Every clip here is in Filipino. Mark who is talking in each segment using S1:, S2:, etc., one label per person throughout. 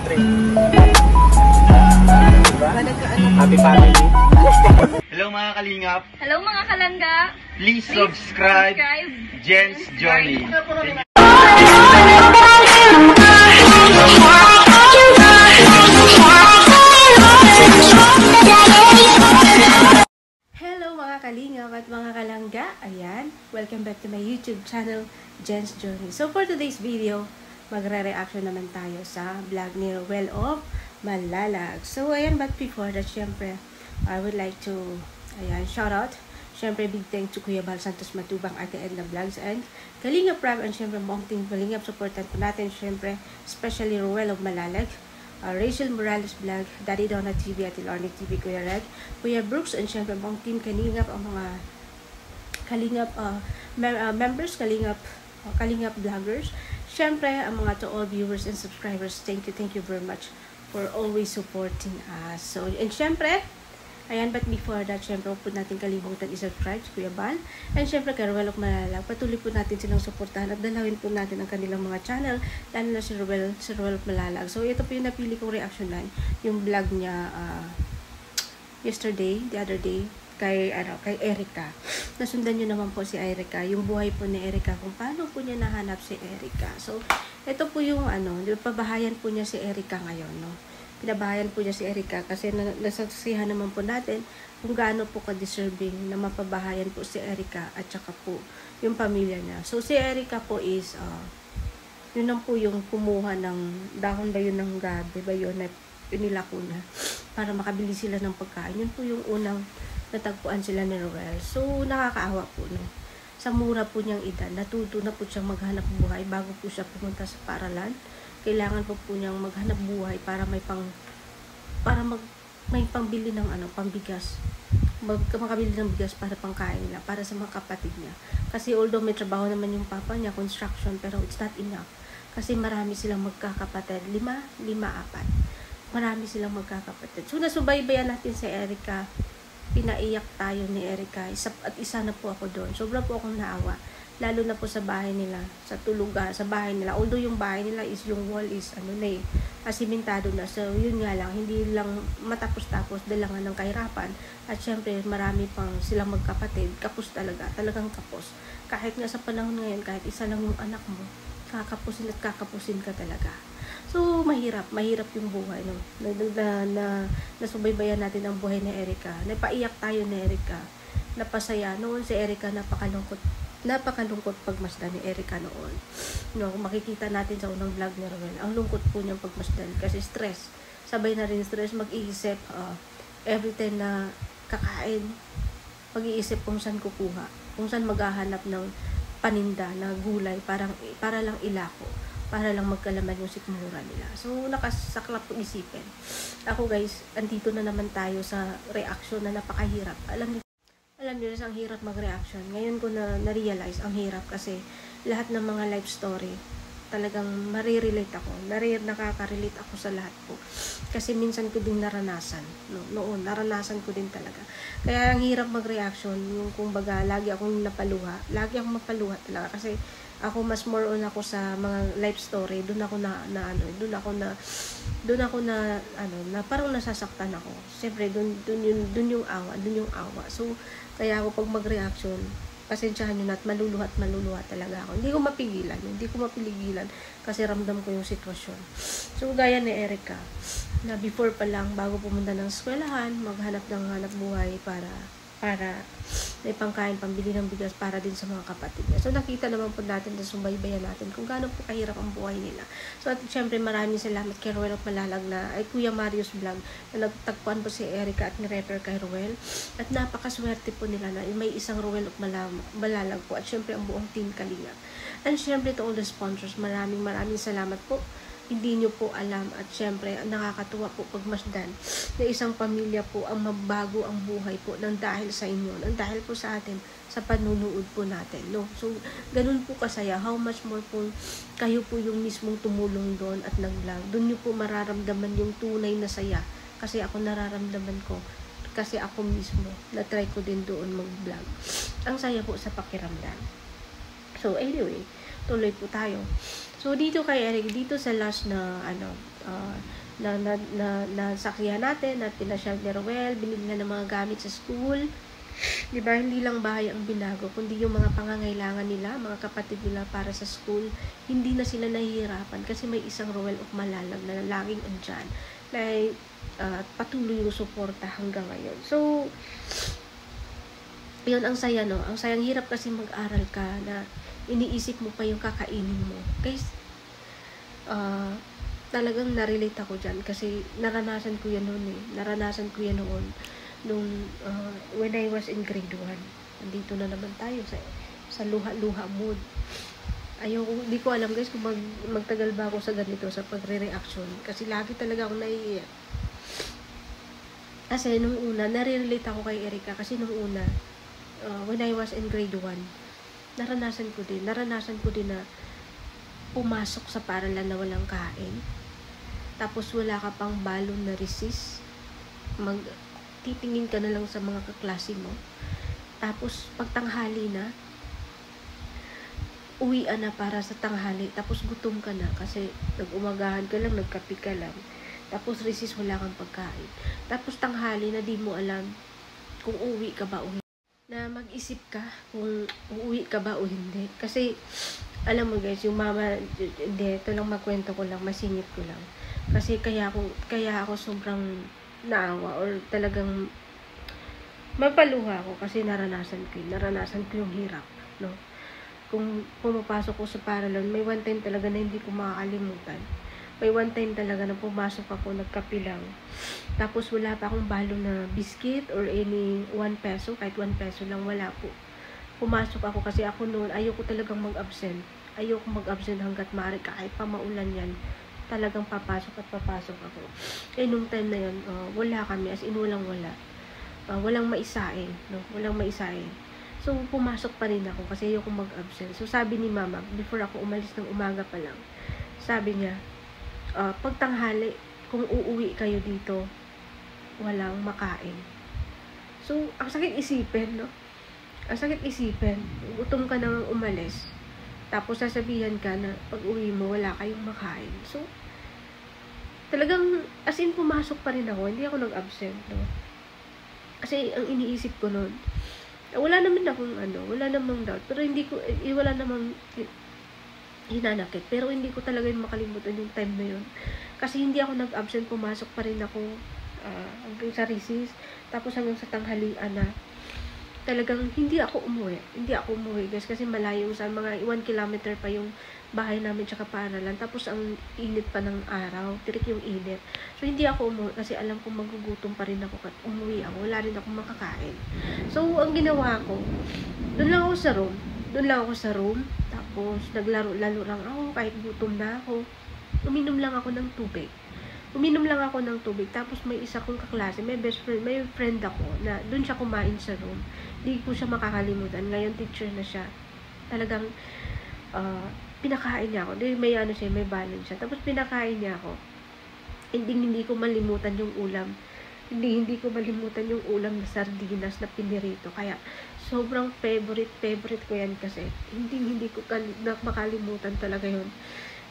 S1: 3. Diba? Happy family. Hello mga kalingap.
S2: Hello mga kalangga.
S1: Please subscribe Jen's Journey.
S3: Hello mga kalingap at mga kalangga. Ayan, welcome back to my YouTube channel, Jen's Journey. So for today's video, magre-reaction naman tayo sa vlog ni Ruel of Malalag. So ayan, but before that, syempre, I would like to, ayan, shout out. Syempre, big thanks to Kuya Bal Santos Matubang, Ate Edna Vlogs, and Kalingap Prab, and syempre, buong team Kalingap, supportan po natin, syempre, especially Ruel of Malalag, Rachel Morales Vlog, Daddy Donna TV, at Ilorni TV, Kuya Red, Kuya Brooks, and syempre, buong team Kalingap, ang mga Kalingap members, Kalingap vloggers, syempre, ang mga to all viewers and subscribers, thank you very much for always supporting us. So, and syempre, ayan, but before that, syempre, huwag po natin kalimutan i-subscribe si Kuya Bal. And syempre, kay Ruel of Malalag, patuloy po natin silang suportahan at dalawin po natin ang kanilang mga channel, lalo na si Ruel of Malalag. So, ito po yung napili kong reactionan, yung vlog niya yesterday, the other day, kay Erica. Nasundan nyo naman po si Erica, yung buhay po ni Erica, kung paano po niya nahanap si Erica. So, ito po yung pabahayan po niya si Erica ngayon, no? Pinabahayan po niya si Erica kasi nasaksihan naman po natin kung gaano po ka-deserving na mapabahayan po si Erica at saka po yung pamilya niya. So, si Erica po is, yun lang po yung kumuha ng dahon ba yun ng gabi ba yun na inilako na para makabili sila ng pagkain. Yun po yung unang natagpuan sila ni Ruel. So, nakakaawa po, no? Sa mura po niyang edad, natuto na po siyang maghanap buhay bago po siya pumunta sa paaralan. Kailangan po niyang maghanap buhay para may pangbili ng pambigas. Makabili ng bigas para pangkain nila, para sa mga kapatid niya. Kasi although may trabaho naman yung papa niya, construction, pero it's not enough. Kasi marami silang magkakapatid, 5, 4. Marami silang magkakapatid. So, nasubaybayan natin si Erica. Pinaiyak tayo ni Erica. At isa na po ako doon. Sobra po akong naawa. Lalo na po sa bahay nila, sa tulugan, sa bahay nila. Although yung bahay nila is, yung wall is, asimentado na. So, yun nga lang, hindi lang matapos-tapos, dala nga ng kahirapan. At syempre, marami pang silang magkapatid. Kapos talaga, talagang kapos. Kahit nga sa panahon ngayon, kahit isa lang yung anak mo, kakapusin at kakapusin ka talaga. So, mahirap yung buhay, no? Nasubaybayan natin ang buhay ni Erica. Napaiyak tayo ni Erica. Napasaya. Noon si Erica, napakalungkot pagmasdan ni Erica noon. No, makikita natin sa unang vlog ni Ruel, ang lungkot po niyang pagmasdan kasi stress. Sabay na rin stress, mag-iisip every time na kakain, mag-iisip kung saan kukuha, kung saan maghahanap ng paninda na gulay para lang ilako, para lang magkalaman yung sikmura nila. So, nakasaklap po isipin. Ako guys, andito na naman tayo sa reaction na napakahirap. Alam niyo, ang hirap mag-reaction. Ngayon ko na-realize ang hirap kasi lahat ng mga life story, talagang marirelate ako. Nakaka-relate ako sa lahat po. Kasi minsan ko din naranasan. Noon, naranasan ko din talaga. Kaya ang hirap mag-reaction, yung kumbaga, lagi akong napaluha. Lagi akong mapaluha talaga. Kasi ako mas more on ako sa mga life story. Doon ako na parang nasasaktan ako. Siyempre, doon yung awa. So, kaya ako pag mag-reaction, pasensyahan nyo na at maluluha talaga ako. Hindi ko mapigilan kasi ramdam ko yung sitwasyon. So, gaya ni Erica, na before pa lang, bago pumunta ng eskwelahan, maghanap buhay para may pangkain, pambili ng bigas para din sa mga kapatid niya. So, nakita naman po natin na subaybayan natin kung gaano po kahirap ang buhay nila. So, at syempre, maraming salamat kay Ruel of Malalag ay Kuya Marius Vlog na nagtagpuan po si Erica at ni-refer kay Ruel. At napakaswerte po nila na may isang Ruel of Malalag po. At syempre, ang buong team Kalingap. And syempre, to all the sponsors, maraming salamat po. Hindi nyo po alam at syempre nakakatuwa po pagmasdan na isang pamilya po ang mabago ang buhay po ng dahil sa inyo, ng dahil po sa atin, sa panunood po natin, no? So, ganun po kasaya. How much more po kayo po yung mismong tumulong doon at nag-vlog. Doon nyo po mararamdaman yung tunay na saya. Kasi ako nararamdaman ko. Kasi ako mismo, na-try ko din doon mag-vlog. Ang saya po sa pakiramdam. So, anyway, tuloy po tayo. So, dito kay Eric, dito sa last na, na sakyan natin, na pinasyal ni Roel, binili na ng mga gamit sa school. Diba, hindi lang bahay ang binago, kundi yung mga pangangailangan nila, mga kapatid nila para sa school, hindi na sila nahihirapan kasi may isang Roel of Malalag na laging andyan, na patuloy yung suporta hanggang ngayon. So, yun ang saya, no? Ang sayang hirap kasi mag-aral ka na iniisip mo pa yung kakainin mo. Guys, talagang narelate ako dyan kasi naranasan ko yan noon eh. Naranasan ko yan noon nung when I was in grade 1. Nandito na naman tayo sa luha-luha mood. Ayoko, di ko alam guys kung magtagal ba ako sa ganito, sa pagre-reaction. Kasi lagi talaga ako naiiyak. Kasi nung una, nare-relate ako kay Erica kasi nung una, when I was in grade 1, naranasan ko din na pumasok sa paaralan na walang kain. Tapos wala ka pang balon na recess. Titingin ka na lang sa mga kaklase mo. Tapos pagtanghali na, uwian na para sa tanghali. Tapos gutom ka na kasi nag-umagahan ka lang, nagkape ka lang. Tapos recess wala kang pagkain. Tapos tanghali na di mo alam kung uwi ka ba o hindi. Na mag-isip ka kung uuwi ka ba o hindi. Kasi, alam mo guys, yung mama, hindi, ito lang magkwento ko lang, masingit ko lang. Kasi kaya ako sobrang naawa or talagang mapaluha ako kasi naranasan ko yung hirap, no? Kung pumapasok ko sa paaralan, may one time talaga na hindi ko makakalimutan. May one time talaga na pumasok ako, nagkape lang. Tapos wala pa akong balon na biscuit or any 1 peso, kahit 1 peso lang, wala po. Pumasok ako kasi ako noon, ayoko talagang mag-absent. Ayoko mag-absent hanggat maaari, kahit pa maulan yan. Talagang papasok ako. Eh, nung time na yun, wala kami, as in walang wala. Walang maisain, no? Walang maisain. So, pumasok pa rin ako kasi ayoko mag-absent. So, sabi ni mama, before ako umalis ng umaga pa lang, sabi niya, pagtanghali, kung uuwi kayo dito, walang makain. So, ang sakit isipin, no? Ang sakit isipin, gutom ka nang umalis, tapos sasabihan ka na pag uwi mo, wala kayong makain. So, talagang, as in, pumasok pa rin ako, hindi ako nag-absent, no? Kasi, ang iniisip ko noon, wala naman wala namang doubt, pero hindi ko, wala namang hinanakit. Pero hindi ko talaga yung makalimutan yung time na yun. Kasi hindi ako nag-absent, pumasok pa rin ako hanggang sa recess, tapos hanggang sa tanghalian na. Talagang hindi ako umuwi guys, kasi malayo sa mga 1 kilometer pa yung bahay namin tsaka paaralan. Tapos ang init pa ng araw, tirik yung init. So hindi ako umuwi kasi alam kong magugutom pa rin ako at umuwi ako, wala rin akong makakain. So ang ginawa ko, doon lang ako sa room, tapos naglaro-laro lang ako kahit gutom na ako. Uminom lang ako ng tubig. Tapos may isa kong kaklase, may friend ako na doon siya kumain sa room. Hindi ko siya makakalimutan. Ngayon teacher na siya. Talagang pinakain niya ako. May balon siya. Tapos pinakain niya ako. Hindi ko malimutan yung ulam. Hindi ko malimutan yung ulam na sardinas na pinirito. Kaya sobrang favorite ko yan kasi hindi ko makalimutan talaga yun.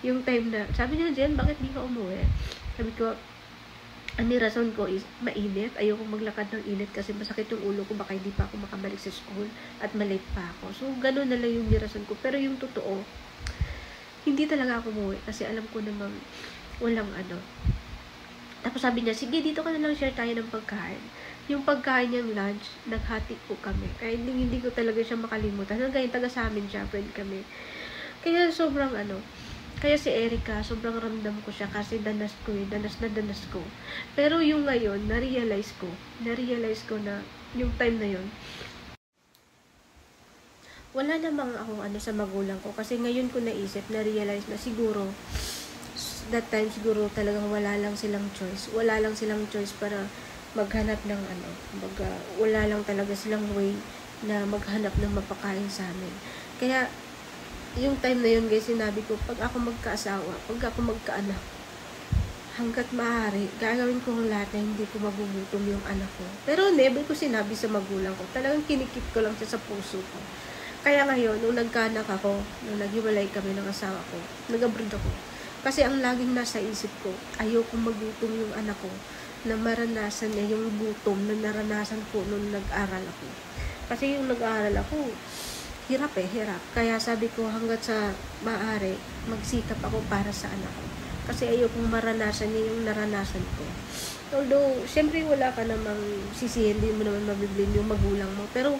S3: Yung time na, sabi niya, Jen, bakit di ka umuwi? Sabi ko, ang rason ko is mainit. Ayoko maglakad ng init kasi masakit yung ulo ko. Baka hindi pa ako makabalik sa school at malate pa ako. So, ganun na lang yung rason ko. Pero yung totoo, hindi talaga ako umuwi kasi alam ko namang walang Tapos sabi niya, sige, dito ka na lang share tayo ng pagkain. Yung pagkain niyang lunch, naghati po kami. Kaya hindi ko talaga siya makalimutan. Hanggang taga sa amin siya, friend kami. Kaya sobrang Kaya si Erica, sobrang ramdam ko siya kasi danas ko. Pero yung ngayon, na-realize ko na yung time na yun, wala namang akong sa magulang ko. Kasi ngayon ko naisip, na-realize na siguro, that time siguro talagang wala lang silang choice para maghanap ng wala lang talaga silang way na maghanap ng mapakain sa amin. Kaya, yung time na yun guys, sinabi ko, pag ako magkaasawa, pag ako magkaanak, hanggat maaari, gagawin ko ang lahat na hindi ko magugutom yung anak ko. Pero never ko sinabi sa magulang ko. Talagang kinikip ko lang siya sa puso ko. Kaya ngayon, nung nagkaanak ako, nung naghiwalay kami ng asawa ko, nag-abroad ako. Kasi ang laging nasa isip ko, ayokong magutom yung anak ko na maranasan niya yung gutom na naranasan ko nung nag-aral ako. Kasi yung nag-aral ako, hirap. Kaya sabi ko hanggat sa maaari, magsikap ako para sa anak ko. Kasi ayokong maranasan niya yung naranasan ko. Although, syempre wala ka namang sisihin, hindi mo naman mabiblin yung magulang mo. Pero,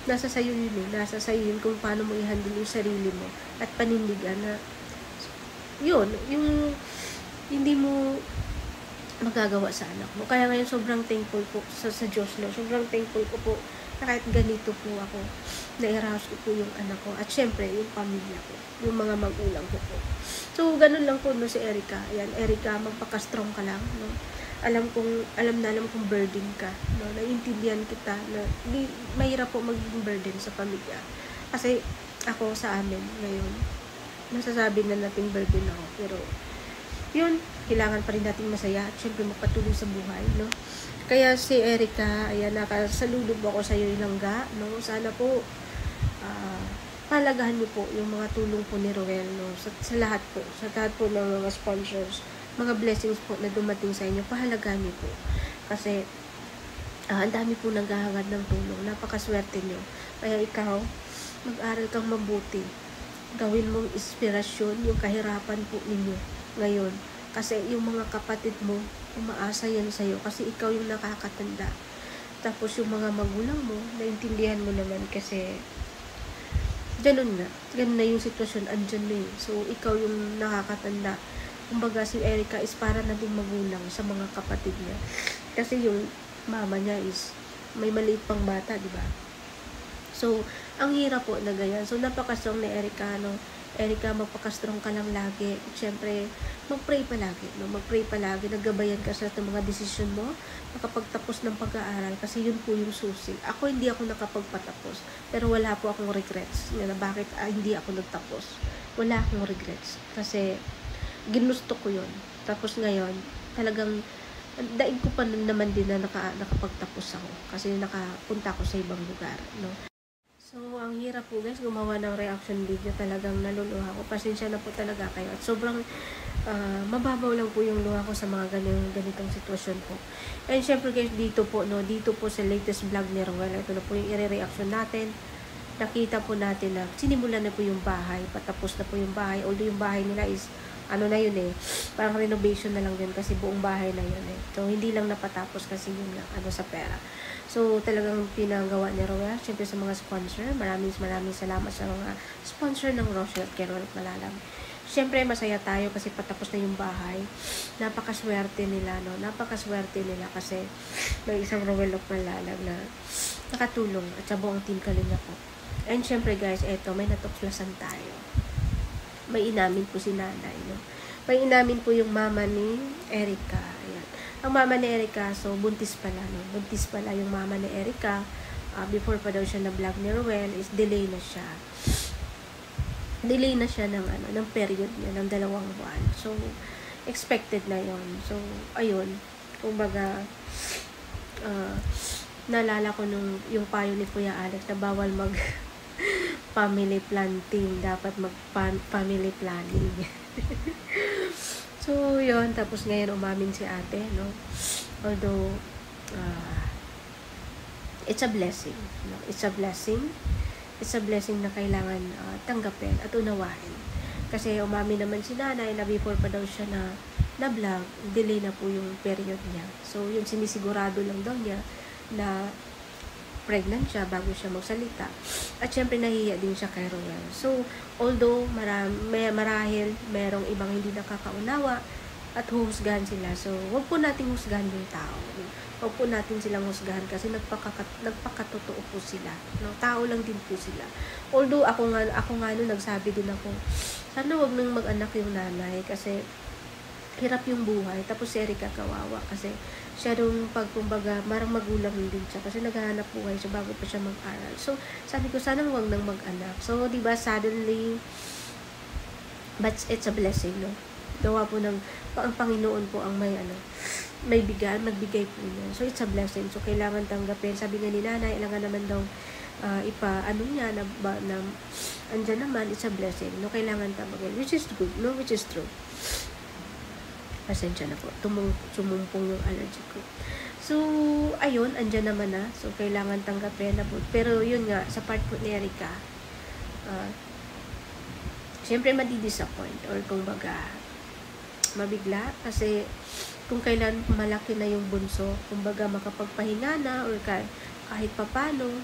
S3: nasa sayo yun eh. Nasa sayo yun kung paano mo i-handle yung sarili mo. At panindigan na, yun, yung hindi mo magagawa sa anak mo. Kaya ngayon, sobrang thankful po sa Diyos, no? Sobrang thankful ko po na kahit ganito po ako, nairaos ko po yung anak ko. At syempre, yung pamilya ko. Yung mga magulang ko po. So, ganun lang po no si Erica. Ayan, Erica, magpaka-strong ka lang, no? Alam kong burden ka, no? Naiintindihan kita na mahirap po maging burden sa pamilya. Kasi ako sa amin ngayon, nasasabi na nating burden ako. Pero, yun, kailangan pa rin nating masaya at syempre magpatuloy sa buhay, no? Kaya si Erica, ayan, nakasaludo po ako sa iyo ilangga, no? Sana po, palagahan niyo po yung mga tulong po ni Roel, no? Sa lahat po ng mga sponsors, mga blessings po na dumating sa inyo, pahalagahan niyo po. Kasi, ang dami po naghahangad ng tulong. Napakaswerte niyo. Kaya ikaw, mag-aral kang mabuti. Gawin mong inspirasyon yung kahirapan po ninyo ngayon. Kasi yung mga kapatid mo, umaasa yan sa'yo. Kasi ikaw yung nakakatanda. Tapos yung mga magulang mo, naintindihan mo naman kasi ganun na yung sitwasyon, andyan na yun. So, ikaw yung nakakatanda. Kumbaga si Erica is para naging magulang sa mga kapatid niya. Kasi yung mama niya is may maliit pang bata, di ba? So, ang hirap po na ganyan. So, napaka-strong ni Erica, no? Erica, magpaka-strong ka lang lagi. Siyempre, mag-pray palagi, no? Mag-pray palagi. Naggabayan ka sa mga desisyon mo. Nakapagtapos ng pag-aaral. Kasi yun po yung susi. Ako, hindi ako nakapagpatapos. Pero wala po akong regrets. Na bakit hindi ako nagtapos. Wala akong regrets. Kasi, ginusto ko yun. Tapos ngayon, talagang daig ko pa naman din na nakapagtapos ako. Kasi nakapunta ako sa ibang lugar, no? So, ang hirap po guys, gumawa ng reaction video. Talagang naluluha ko. Pasensya na po talaga kayo. At sobrang mababaw lang po yung luha ko sa mga ganitong sitwasyon po. And syempre guys, dito po sa latest vlog ni Roel. Ito na po yung i-reaction natin. Nakita po natin na sinimulan na po yung bahay. Patapos na po yung bahay. Although yung bahay nila is ano na yun eh, parang renovation na lang din kasi buong bahay na yun eh. So, hindi lang napatapos kasi yun lang, sa pera. So, talagang pinagawa ni Roel, syempre sa mga sponsor, maraming salamat sa mga sponsor ng Rochelle at Carol at Malalam. Syempre, masaya tayo kasi patapos na yung bahay. Napakaswerte nila, no? Napakaswerte nila kasi may isang Rochelle at Malalam na nakatulong at sa buong team Kalinga po. And syempre guys, eto, may natuklasan tayo. May inamin po si nanay, no? May inamin po yung mama ni Erica. Ayan. Ang mama ni Erica, so buntis pala, no? Buntis pala yung mama ni Erica. Before pa daw siya na vlog ni Roel, is delay na siya. Delay na siya ng period niya, ng 2 buwan. So, expected na yon. So, ayun. Kumbaga, naalala ko yung payo ni Kuya Alex na bawal mag family planting, dapat family planning. So, yun. Tapos ngayon umamin si ate, no? Although, it's a blessing, no? It's a blessing. It's a blessing na kailangan tanggapin at unawain. Kasi umamin naman si nanay na before pa daw siya na vlog, delay na po yung period niya. So, yung sinisigurado lang daw niya na pregnant siya bago siya magsalita. At syempre nahihiya din siya kay Roel. So, although marahil merong ibang hindi nakakaunawa at huhusgahan sila. So, wag po nating husgahan yung tao. Wag po natin silang husgahan kasi nagpakatotoo po sila. No? Tao lang din po sila. Although ako nga nagsabi din ako, sana wag nang mag-anak yung nanay kasi hirap yung buhay. Tapos si Erica kawawa kasi siya nung pagkumbaga, marang magulang din siya kasi naghahanap buhay siya bago pa siya mag-aral. So, sabi ko, sana huwag nang mag-anak. So, diba, suddenly, but it's a blessing, no? Gawa po ng, ang Panginoon po ang magbigay po niya. So, it's a blessing. So, kailangan tanggapin. Sabi nga ni nanay, kailangan naman daw ano niya na andyan naman, it's a blessing, no? Kailangan tabagin, which is good, no? Which is true. Pasensya na po, sumumpong yung allergy ko. So, ayun, andyan naman na. So, kailangan tanggapin na po. Pero yun nga, sa part po ni Erica, siyempre madi-disappoint or kumbaga mabigla kasi kung kailan malaki na yung bunso, kumbaga makapagpahinga na or kahit papano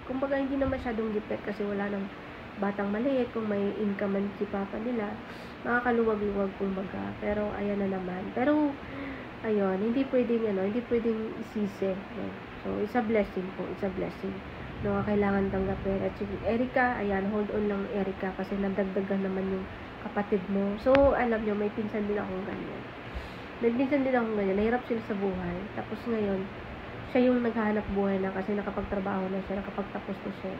S3: kumbaga hindi na masyadong depend kasi wala nang batang maliit, kung may income man si papa nila, makakaluwag-luwag kumbaga. Pero ayan na naman. Pero ayun, hindi pwedeng isisi, no? So it's a blessing po, it's a blessing, no? Kailangan tanggapin. At si Erica, ayan, hold on lang Erica kasi nadagdagan naman yung kapatid mo. So alam nyo, may pinsan din akong ganyan. Nahirap sila sa buhay. Tapos ngayon, siya yung naghahanap buhay na kasi nakapagtrabaho na siya, nakapagtapos na siya.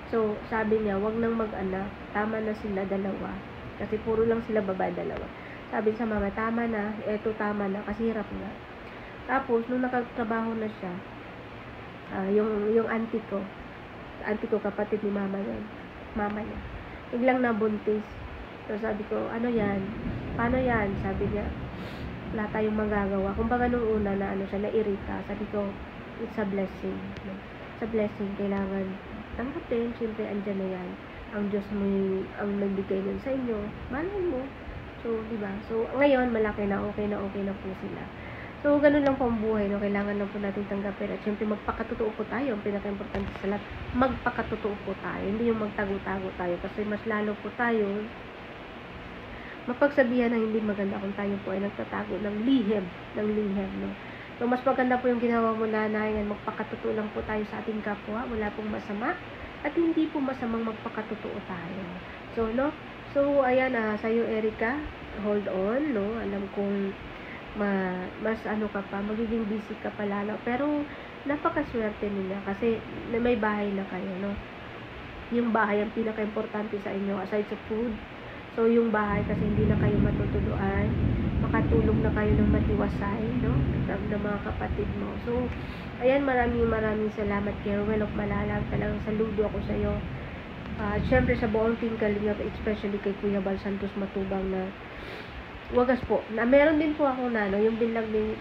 S3: So, sabi niya, wag nang mag-anak. Tama na sila dalawa. Kasi puro lang sila babae dalawa. Sabi sa mama, tama na. Eto, tama na. Kasi hirap na. Tapos, nung nakagtrabaho na siya, yung auntie ko, kapatid ni mama niya, biglang nabuntis. So, sabi ko, ano yan? Paano yan? Sabi niya, wala tayong magagawa. Kumbaga nung una na nairita. Sabi ko, it's a blessing. It's a blessing. Kailangan tanggapin, siyempre andyan na yan. Ang Diyos mo ang nagbigay nun sa inyo. Malay mo. So, diba? So, ngayon, malaki na, okay na po sila. So, ganun lang po ang buhay, no? Kailangan lang po natin tanggapin. At siyempre, magpakatotoo po tayo. Ang pinaka-importante sa lahat, magpakatotoo po tayo. Hindi yung magtago-tago tayo. Kasi mas lalo po tayo mapagsabihan na hindi maganda kung tayo po ay nagtatago ng lihim, no? So, mas maganda po yung ginawa mo, nanay, magpakatotoo lang po tayo sa ating kapwa. Wala pong masama. At hindi po masamang magpakatotoo tayo. So, no? So, ayan, sa'yo, Erica, hold on, no? Alam kong mas ka pa, magiging busy ka pa lalo. Pero, napakaswerte nila kasi may bahay na kayo, no? Yung bahay ang pinaka-importante sa inyo, aside sa food. So, yung bahay kasi hindi na kayo matutuluan, makatulog na kayo ng matiwasay, no? Ng mga kapatid mo. So, ayan, maraming salamat kay Ruel of Malalag. Talagang saludo ako sa iyo. Siyempre sa buong team Kalingap, especially kay Kuya Bal Santos Matubang na wagas po. Na meron din po ako yung binlang ni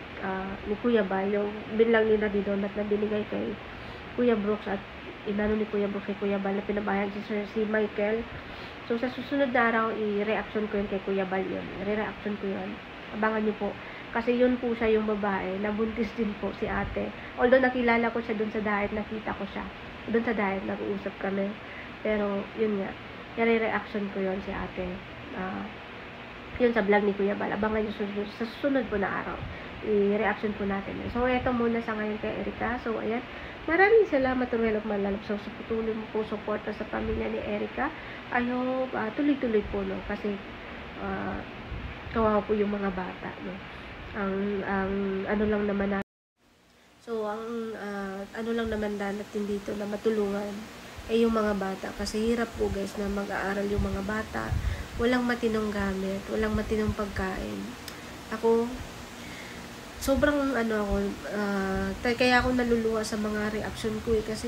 S3: Kuya Bal, yung binlang ni Radidon at na binigay kay Kuya Brooks at inano ni Kuya Brooks kay Kuya Bal na pinabayan si Michael. So, sa susunod na araw, i-reaction ko yun kay Kuya Bal yun. I-reaction ko yun. Abangan niyo po. Kasi yun po siya yung babae. Nabuntis din po si ate. Although nakilala ko siya dun sa diet, nakita ko siya. Dun sa diet, nag-uusap kami. Pero, yun nga. I-reaction ko yun si ate. Yun sa vlog ni Kuya Bal. Abangan niyo sa susunod po na araw. I-reaction po natin. So, eto muna sa ngayon kay Erica. So, ayan. Maraming salamat, Ruel of Malalap. So, sa patuloy mo po suporta sa pamilya ni Erica. I hope tuloy-tuloy po, no? Kasi, kawawa po yung mga bata, no? Ang ano lang naman natin. So, ano lang naman natin dito na matulungan ay yung mga bata. Kasi hirap po, guys, na mag-aaral yung mga bata. Walang matinong gamit, walang matinong pagkain. Ako, sobrang kaya ako naluluha sa mga reaction ko kasi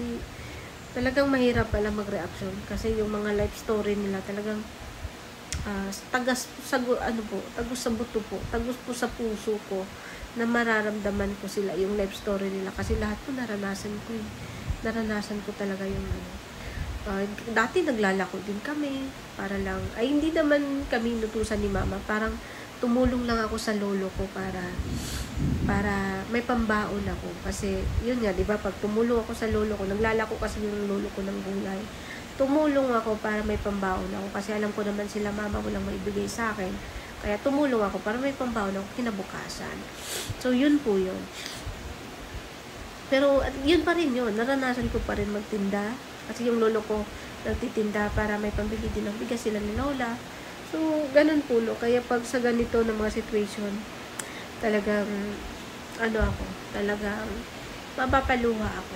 S3: talagang mahirap pala mag-reaction kasi yung mga life story nila talagang tagos sa buto po, tagos po sa puso ko na mararamdaman ko sila yung life story nila kasi lahat po naranasan ko talaga yung dati naglalako din kami para lang, hindi naman kami nutusan ni mama, parang tumulong lang ako sa lolo ko para may pambaon ako. Kasi, yun nga, di ba, pag tumulong ako sa lolo ko, naglalako kasi yung lolo ko ng gulay. Tumulong ako para may pambaon ako. Kasi alam ko naman sila mama walang maibigay sa akin. Kaya tumulong ako para may pambaon ako kinabukasan. So, yun po yun. Pero, yun pa rin yun. Naranasan ko pa rin magtinda. Kasi yung lolo ko nagtitinda para may pambili din ng bigas sila ni lola. So, ganun po, no? Kaya pag sa ganito ng mga situation, talagang, talagang, mapapaluha ako.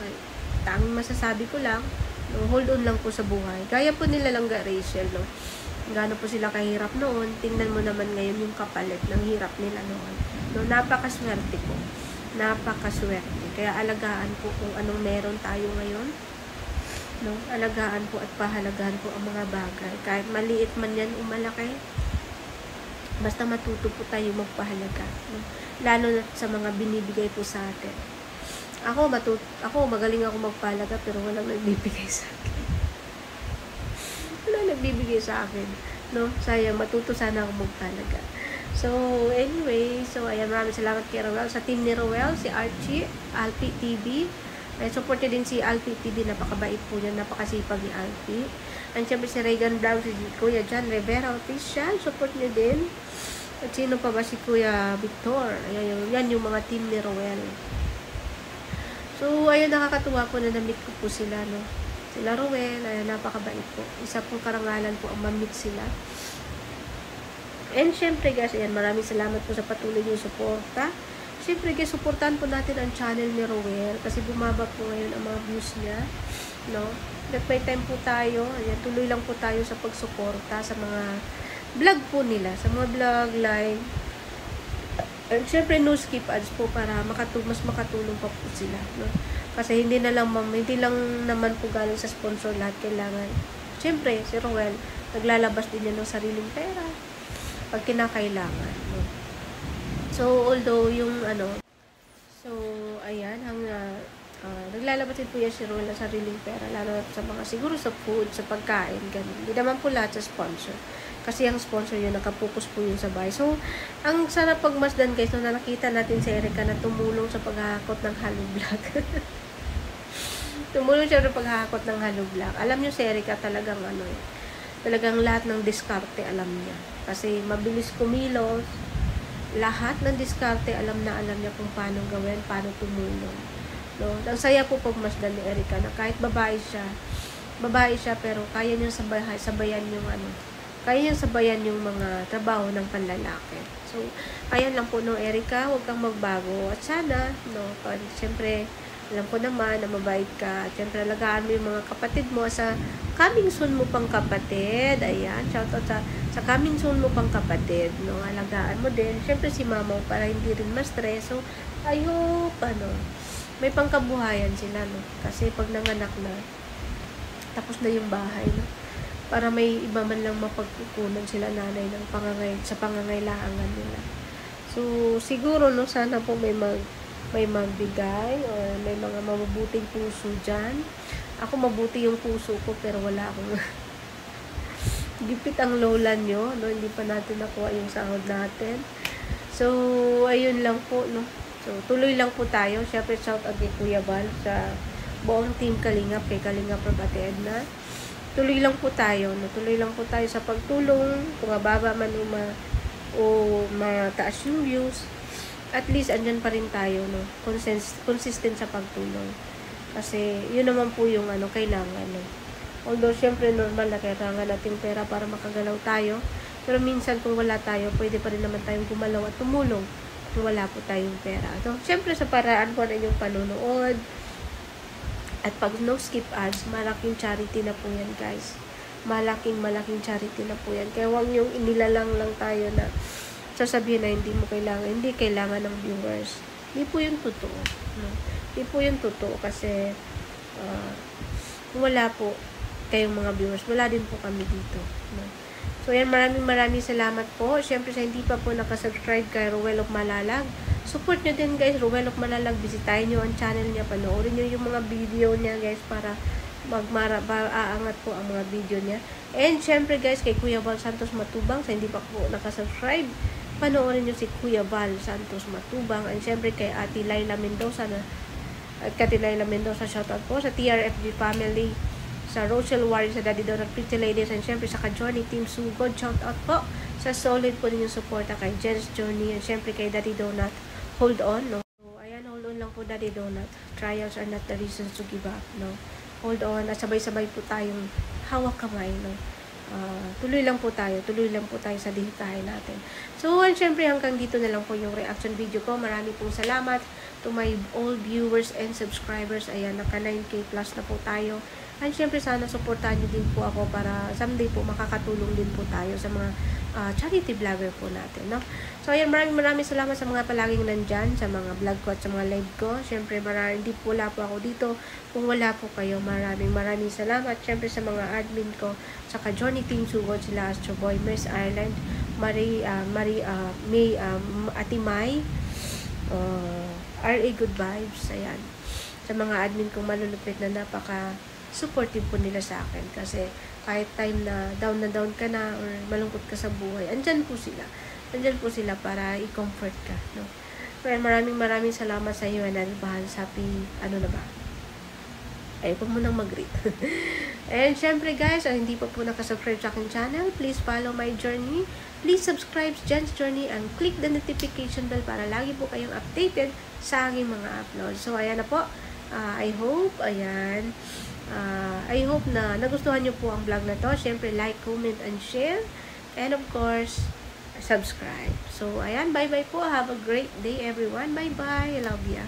S3: Kaya, tanging masasabi ko lang, no, hold on lang po sa buhay. Kaya po nila lang Rachel, no? Gaano po sila kahirap noon, tingnan mo naman ngayon yung kapalit ng hirap nila noon. No, napakaswerte ko. Napakaswerte. Kaya alagaan po kung anong meron tayo ngayon. No, alagaan po at pahalagahan po ang mga bagay. Kahit maliit man yan o malaki, basta matuto po tayo magpahalaga. No? Lalo na sa mga binibigay po sa atin. Ako magaling ako magpahalaga pero walang nagbibigay sa akin. Walang nagbibigay sa akin. No? Sayang, matuto sana ako magpahalaga. So, anyway, ayan, maraming salamat kay Roel. Sa team ni Roel, si Archie, Alpi TV. Ay, support niya din si Alpi TV. Napakabait po niya, napakasipag ni Alpi. And syempre si Reagan Brown, si Kuya John Rivera Official. Support niya din. At sino pa ba si Kuya Victor? Ayan, yan yung mga team ni Roel. So, ayun, nakakatuwa po na na-meet ko po sila, no? Sila Roel, ayun, napakabait po. Isa pong karangalan po ang ma-meet sila. And syempre guys, ayan, maraming salamat po sa patuloy niyong suporta. Syempre guys, supportan po natin ang channel ni Roel kasi bumaba po ngayon ang mga views niya, no? May time po tayo, ayan, tuloy lang po tayo sa pagsuporta sa mga vlog po nila, sa mga vlog, live. And syempre no skip ads po para mas makatulong pa po sila, no? Kasi hindi lang naman po galing sa sponsor lahat kailangan. Syempre si Roel naglalabas din niya ng sariling pera pag kinakailangan, no? So although yung ayan, naglalabas din po yan si Roel ng sariling pera, lalo sa mga siguro sa food, sa pagkain, ganun. Hindi naman po lahat sa sponsor. Kasi ang sponsor yun, nakapokus po yun sa bahay. So, ang sarap pagmasdan guys, na nakita natin si Erica na tumulong sa paghahakot ng hollow block. Tumulong siya sa paghahakot ng hollow block. Alam nyo si Erica talagang talagang lahat ng diskarte alam niya. Kasi mabilis kumilos, lahat ng diskarte alam niya kung paano gawin, paano tumulong. No? Ang saya po pagmasdan ni Erica na kahit babae siya pero kaya niyang sabayan yung mga trabaho ng panlalaki. So, ayan lang po no, Erica, huwag kang magbago. At sana, no, siyempre, alam ko naman na mabait ka. At siyempre, alagaan mo yung mga kapatid mo sa coming soon mo pang kapatid. Ayan, shoutout sa coming soon mo pang kapatid. No, alagaan mo din. Siyempre, si mama para hindi rin ma-stress. So, I hope, may pangkabuhayan sila, no. Kasi pag nanganak na, tapos na yung bahay, no. Para may iba man lang mapagkukunan sila nanay sa pangangailangan nila. So, siguro, no, sana po may magbigay or may mga mabubuting puso dyan. Ako, mabuti yung puso ko, pero wala akong gipit ang lola nyo, no, hindi pa natin nakuha yung sahod natin. So, ayun lang po, no. So, tuloy lang po tayo. Siyempre, shout out kay Kuya Bal sa buong team Kalingap, kay Kalingap Ate Edna. Tuloy lang po tayo, no? Tuloy lang po tayo sa pagtulong, kung mababa man o mataas yung views, at least andyan pa rin tayo, no? Consistent sa pagtulong. Kasi yun naman po yung kailangan, no? Although syempre normal na kailangan natin pera para makagalaw tayo, pero minsan kung wala tayo, pwede pa rin naman tayong gumalaw at tumulong kung wala po tayong pera. So, syempre sa paraan po na inyong panonood, at pag no skip ads, malaking charity na po yan guys. Malaking charity na po yan. Kaya huwag yung inilalang lang tayo na sasabihin na hindi kailangan ng viewers. Hindi po yung totoo. No? Hindi po yung totoo kasi kung wala po kayong mga viewers, wala din po kami dito. No? So yan, maraming salamat po. Siyempre sa hindi pa po nakasubscribe kay Roel of Malalag, support nyo din guys, Roel of Malalag. Bisitahin nyo ang channel niya, panoorin nyo yung mga video niya guys para aangat po ang mga video niya. And syempre guys, kay Kuya Val Santos Matubang, sa hindi pa po nakasubscribe, panoorin nyo si Kuya Val Santos Matubang. And syempre kay Ate Laila Mendoza shoutout po sa TRFG family, sa Rochelle Warrior, sa Daddy Donut Pretty Ladies, and syempre sa Ka-Johnny Team Sugod, shoutout po sa solid po ninyong suporta kay Jens Johnny, and syempre kay Daddy Donut. Hold on, no? So, ayan, hold on lang po, Daddy Donut. Trials are not the reasons to give up, no? Hold on, at sabay-sabay po tayong hawak kamay, no? Tuloy lang po tayo sa dihitahin natin. So, and syempre hanggang dito na lang po yung reaction video ko. Marami pong salamat to my all viewers and subscribers. Ayan, naka 9K plus na po tayo. And syempre sana supportahan niyo din po ako para someday po makakatulong din po tayo sa mga charity vlogger po natin, no? So ayan, maraming salamat sa mga palaging nandyan, sa mga vlog ko at sa mga live ko. Syempre hindi po wala po ako dito kung wala po kayo. Maraming salamat. Syempre sa mga admin ko, saka Johnny Team Sugod, sila Astro Boy, Miss Ireland, May, Ate Mai, RA Good Vibes, ayan. Sa mga admin kong malulupit na supportive po nila sa akin, kasi kahit time na down ka na or malungkot ka sa buhay, andyan po sila para i-comfort ka, no? Kaya maraming salamat sa iyo, and advance happy, ano na ba? Ay, huwag mo nang mag-greet. And syempre guys, hindi pa po nakasubscribe sa aking channel, please follow my journey. Please subscribe sa Jen's Journey and click the notification bell para lagi po kayong updated sa aking mga upload. So ayan na po. I hope na nagustuhan nyo po ang vlog na to. Syempre, like, comment, and share. And of course, subscribe. So, ayan, bye-bye po. Have a great day, everyone. Bye-bye. I love ya.